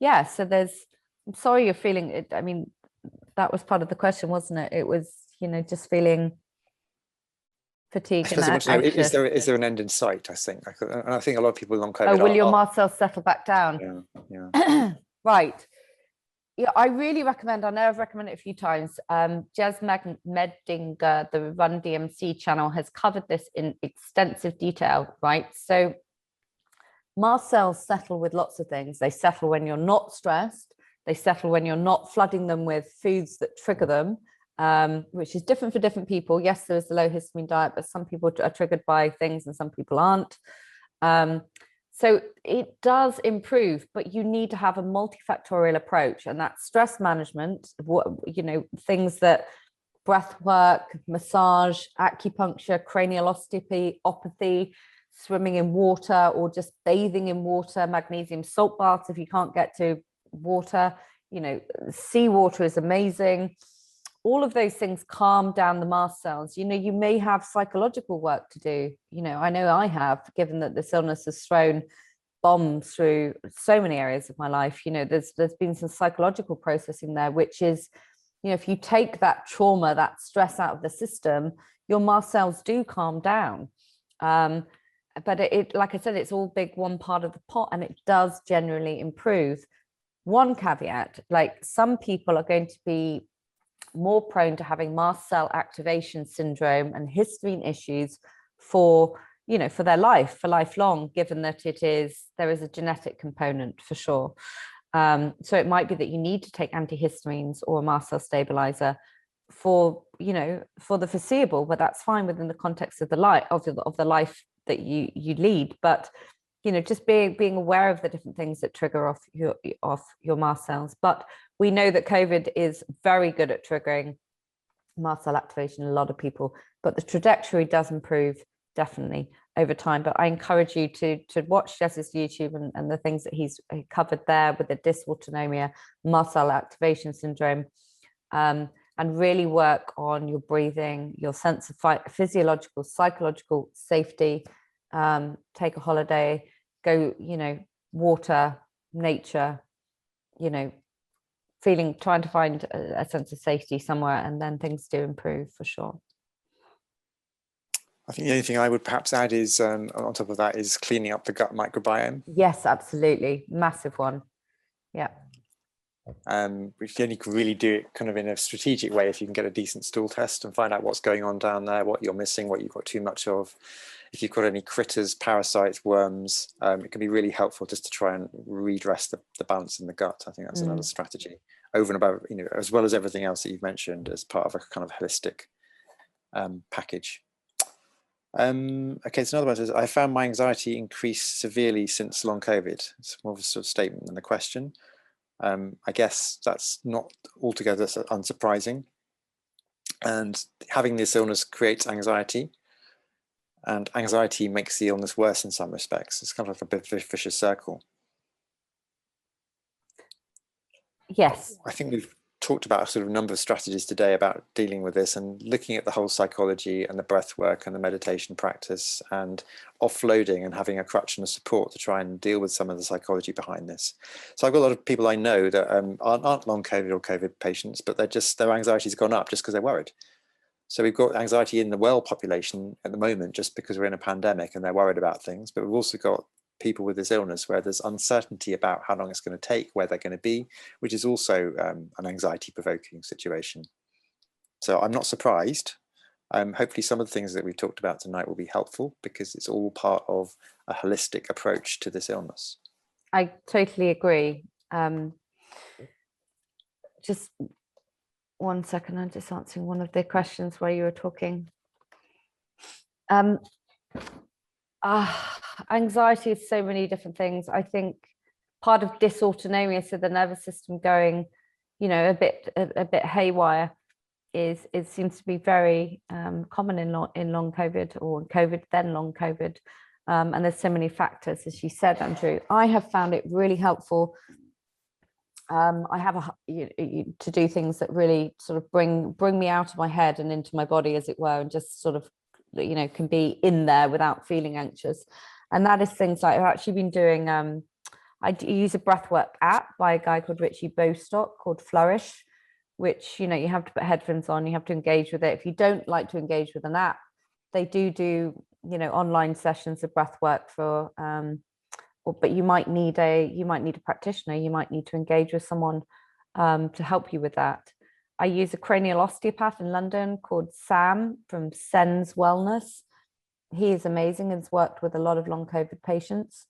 I'm sorry you're feeling it. I mean, that was part of the question, wasn't it? It was, just feeling fatigued and anxious. Is there an end in sight? I think a lot of people long COVID. Will your mast cells settle back down? Yeah. Right. Yeah, I really recommend, I know I've recommended it a few times, Jez Medinger, the Run DMC channel, has covered this in extensive detail, right? So mast cells settle with lots of things. They settle when you're not stressed. They settle when you're not flooding them with foods that trigger them, which is different for different people. Yes, there is a low histamine diet, but some people are triggered by things and some people aren't. So it does improve, but you need to have a multifactorial approach, and that's stress management, things that breath work, massage, acupuncture, cranial osteopathy, swimming in water or just bathing in water, magnesium salt baths if you can't get to water, seawater is amazing. All of those things calm down the mast cells. You may have psychological work to do. I know I have, given that this illness has thrown bombs through so many areas of my life. There's been some psychological processing there, which is, if you take that trauma, that stress out of the system, your mast cells do calm down. But it, like I said, it's all big one part of the pot, and it does generally improve. One caveat, like some people are going to be more prone to having mast cell activation syndrome and histamine issues for their life, for lifelong, given that there is a genetic component for sure. So it might be that you need to take antihistamines or a mast cell stabilizer for the foreseeable, but that's fine within the context of the life that you lead. But just being aware of the different things that trigger off your mast cells. But we know that COVID is very good at triggering mast cell activation in a lot of people, but the trajectory does improve definitely over time. But I encourage you to watch Jess's YouTube and the things that he's covered there with the dysautonomia, mast cell activation syndrome, and really work on your breathing, your sense of physiological, psychological safety. Take a holiday, go, water, nature, trying to find a sense of safety somewhere, and then things do improve for sure. I think the only thing I would perhaps add is, on top of that, is cleaning up the gut microbiome. Yes, absolutely. Massive one. Yeah. Which you only can really do it kind of in a strategic way if you can get a decent stool test and find out what's going on down there, what you're missing, what you've got too much of. If you've got any critters, parasites, worms, it can be really helpful just to try and redress the balance in the gut. I think that's another strategy over and above, as well as everything else that you've mentioned as part of a kind of holistic package. Okay, so another one says, I found my anxiety increased severely since long COVID. It's more of a sort of statement than a question. I guess that's not altogether unsurprising. And having this illness creates anxiety, and anxiety makes the illness worse in some respects. It's kind of like a bit of a vicious circle. Yes. I think we've talked about sort of a number of strategies today about dealing with this and looking at the whole psychology and the breath work and the meditation practice and offloading and having a crutch and a support to try and deal with some of the psychology behind this. So I've got a lot of people I know that aren't long COVID or COVID patients, but their anxiety's gone up just because they're worried. So we've got anxiety in the well population at the moment just because we're in a pandemic and they're worried about things, but we've also got people with this illness where there's uncertainty about how long it's going to take, where they're going to be, which is also an anxiety provoking situation. So I'm not surprised. Hopefully some of the things that we've talked about tonight will be helpful because it's all part of a holistic approach to this illness. I totally agree. Just 1 second, I'm just answering one of the questions while you were talking. Anxiety is so many different things. I think part of dysautonomia, so the nervous system going, a bit haywire, it seems to be very common in long COVID or COVID then long COVID, and there's so many factors, as you said, Andrew. I have found it really helpful. I have to do things that really sort of bring me out of my head and into my body, as it were, and just sort of can be in there without feeling anxious. And that is things like I've actually been doing. I use a breathwork app by a guy called Richie Bostock called Flourish, which you have to put headphones on, you have to engage with it. If you don't like to engage with an app, they do online sessions of breathwork for. But you might need a practitioner. You might need to engage with someone to help you with that. I use a cranial osteopath in London called Sam from Sen's Wellness. He is amazing and has worked with a lot of long COVID patients.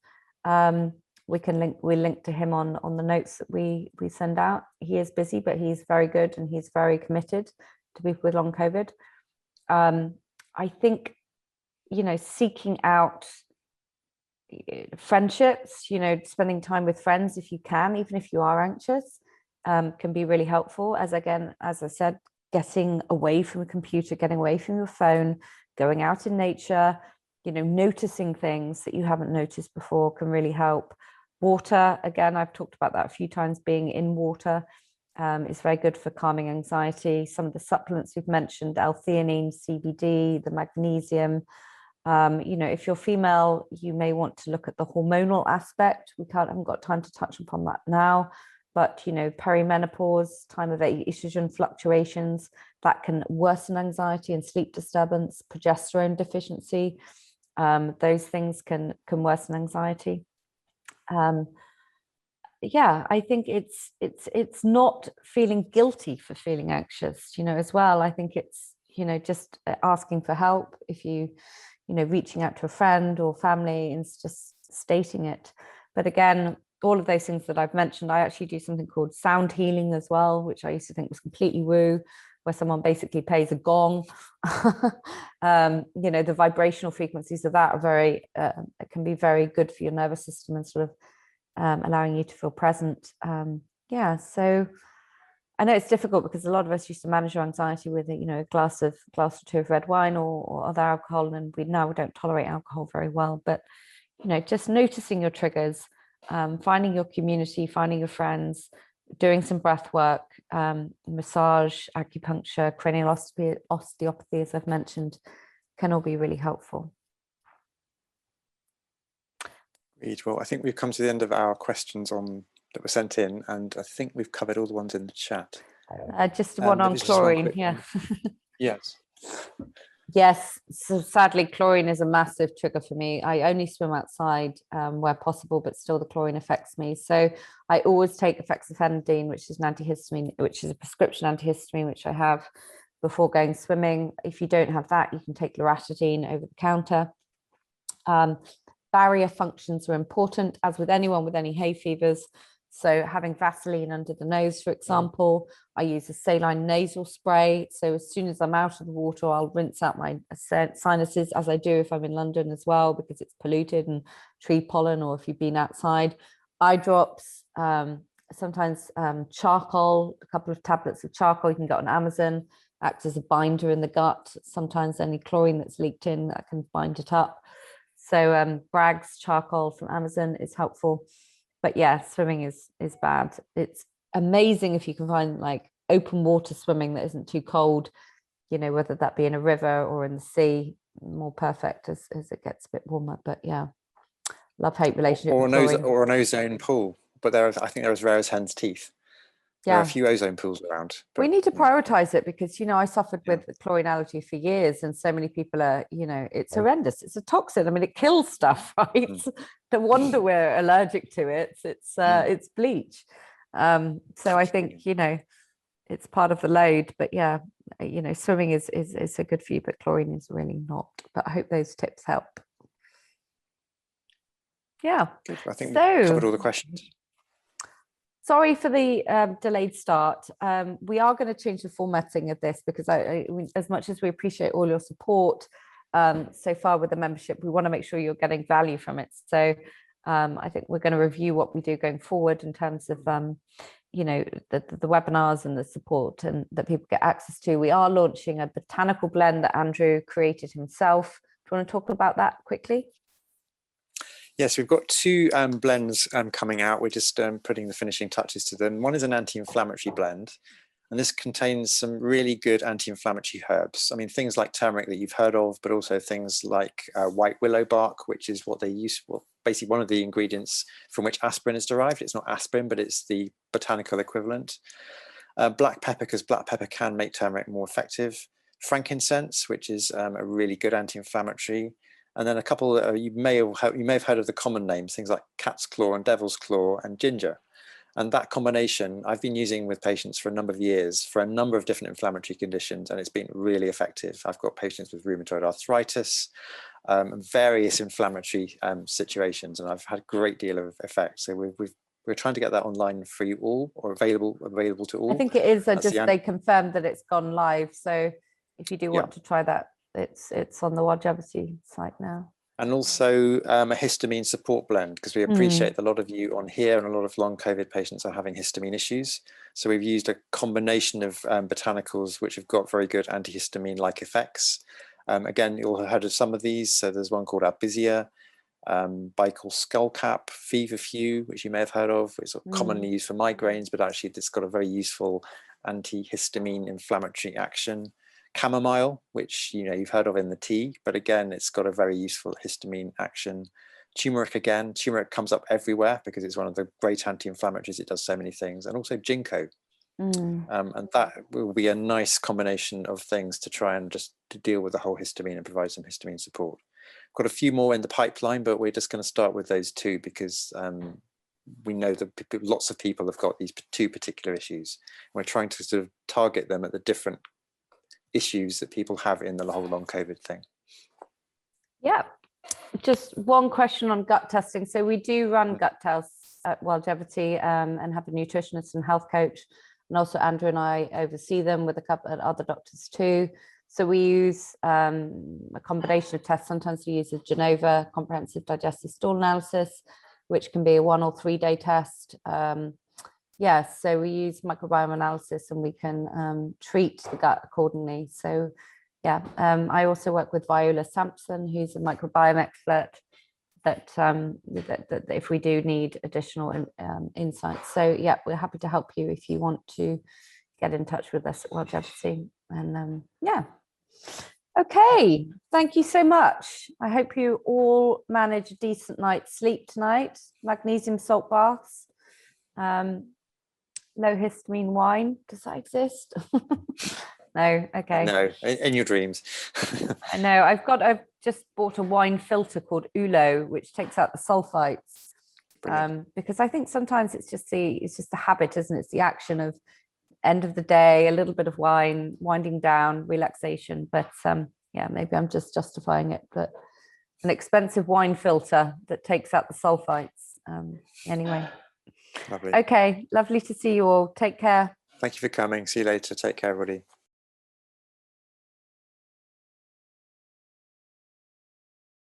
we link to him on the notes that we send out. He is busy, but he's very good and he's very committed to people with long COVID. I think, seeking out friendships, spending time with friends if you can, even if you are anxious, can be really helpful. As I said, getting away from a computer, getting away from your phone, going out in nature, noticing things that you haven't noticed before can really help. Water, again, I've talked about that a few times, being in water is very good for calming anxiety. Some of the supplements we've mentioned, L-theanine, CBD, the magnesium. If you're female, you may want to look at the hormonal aspect. Haven't got time to touch upon that now, but perimenopause, time of estrogen fluctuations, that can worsen anxiety and sleep disturbance. Progesterone deficiency, those things can worsen anxiety. I think it's not feeling guilty for feeling anxious, as well. I think it's just asking for help. If you reaching out to a friend or family and just stating it. But again, all of those things that I've mentioned, I actually do something called sound healing as well, which I used to think was completely woo, where someone basically plays a gong. The vibrational frequencies of that are it can be very good for your nervous system and sort of allowing you to feel present. So I know it's difficult because a lot of us used to manage our anxiety with a glass or two of red wine or other alcohol, and we don't tolerate alcohol very well. But just noticing your triggers, finding your community, finding your friends, doing some breath work, massage, acupuncture, cranial osteopathy, as I've mentioned, can all be really helpful. Agreed. Well, I think we've come to the end of our questions that were sent in, and I think we've covered all the ones in the chat. Just one on chlorine. Yes. Yes. So sadly, chlorine is a massive trigger for me. I only swim outside where possible, but still the chlorine affects me. So I always take fexofenadine, which is an antihistamine, which is a prescription antihistamine, which I have before going swimming. If you don't have that, you can take loratadine over the counter. Barrier functions are important, as with anyone with any hay fevers. So having Vaseline under the nose, for example, I use a saline nasal spray. So as soon as I'm out of the water, I'll rinse out my sinuses, as I do if I'm in London as well, because it's polluted and tree pollen, or if you've been outside. Eye drops, sometimes charcoal, a couple of tablets of charcoal you can get on Amazon, acts as a binder in the gut. Sometimes any chlorine that's leaked in, that can bind it up. So Bragg's charcoal from Amazon is helpful. But yeah, swimming is bad. It's amazing if you can find like open water swimming that isn't too cold, whether that be in a river or in the sea, more perfect as it gets a bit warmer. But yeah, love-hate relationship. Or an ozone pool. But I think they're as rare as hen's teeth. There are a few ozone pools around. But, we need to prioritize it because, I suffered with chlorine allergy for years, and so many people are, it's horrendous. It's a toxin. I mean, it kills stuff, right? No wonder we're allergic to it. It's bleach. So I think, it's part of the load, but yeah, swimming is so good for you, but chlorine is really not. But I hope those tips help. Yeah. Good. I think we've covered all the questions. Sorry for the delayed start. We are going to change the formatting of this because as much as we appreciate all your support so far with the membership, we want to make sure you're getting value from it. So I think we're going to review what we do going forward in terms of, the webinars and the support and that people get access to. We are launching a botanical blend that Andrew created himself. Do you want to talk about that quickly? Yes, we've got two blends coming out. We're just putting the finishing touches to them. One is an anti-inflammatory blend, and this contains some really good anti-inflammatory herbs. I mean, things like turmeric that you've heard of, but also things like white willow bark, which is what they use, basically one of the ingredients from which aspirin is derived. It's not aspirin, but it's the botanical equivalent. Black pepper, because black pepper can make turmeric more effective. Frankincense, which is a really good anti-inflammatory. And then a couple, you may have heard of the common names, things like cat's claw and devil's claw and ginger. And that combination I've been using with patients for a number of years for a number of different inflammatory conditions, and it's been really effective. I've got patients with rheumatoid arthritis, various inflammatory situations, and I've had a great deal of effect. So we're trying to get that online for you all, or available to all. I think it is. They confirmed that it's gone live. So if you do want to try that, it's on the Wellgevity site now. And also a histamine support blend, because we appreciate a lot of you on here and a lot of long COVID patients are having histamine issues. So we've used a combination of botanicals which have got very good antihistamine-like effects. Again, you'll have heard of some of these. So there's one called Albizia, Bicol skullcap, feverfew, which you may have heard of. It's commonly used for migraines, but actually it's got a very useful antihistamine inflammatory action. Chamomile, which you've heard of in the tea, but again, it's got a very useful histamine action. Turmeric, again, turmeric comes up everywhere because it's one of the great anti-inflammatories. It does so many things. And also ginkgo. And that will be a nice combination of things to try and just to deal with the whole histamine and provide some histamine support. Got a few more in the pipeline, but we're just going to start with those two because we know that lots of people have got these two particular issues. We're trying to sort of target them at the different issues that people have in the whole long COVID thing. Yeah, just one question on gut testing. So we do run gut tests at Wellgevity and have a nutritionist and health coach, and also Andrew and I oversee them with a couple of other doctors too. So we use a combination of tests. Sometimes we use a Genova comprehensive digestive stool analysis, which can be a 1 or 3 day test. So we use microbiome analysis and we can treat the gut accordingly. So I also work with Viola Tamsin, who's a microbiome expert, that if we do need additional insights. So we're happy to help you if you want to get in touch with us at Wellgevity. And okay, thank you so much. I hope you all manage a decent night's sleep tonight. Magnesium salt baths. No histamine wine. Does that exist? No. Okay. No, in your dreams. I know. I've just bought a wine filter called Ulo, which takes out the sulfites. Because I think sometimes it's just the habit, isn't it? It's the action of end of the day, a little bit of wine, winding down, relaxation. But maybe I'm just justifying it. But an expensive wine filter that takes out the sulfites. Anyway. Lovely. Okay, lovely to see you all. Take care. Thank you for coming. See you later. Take care, everybody.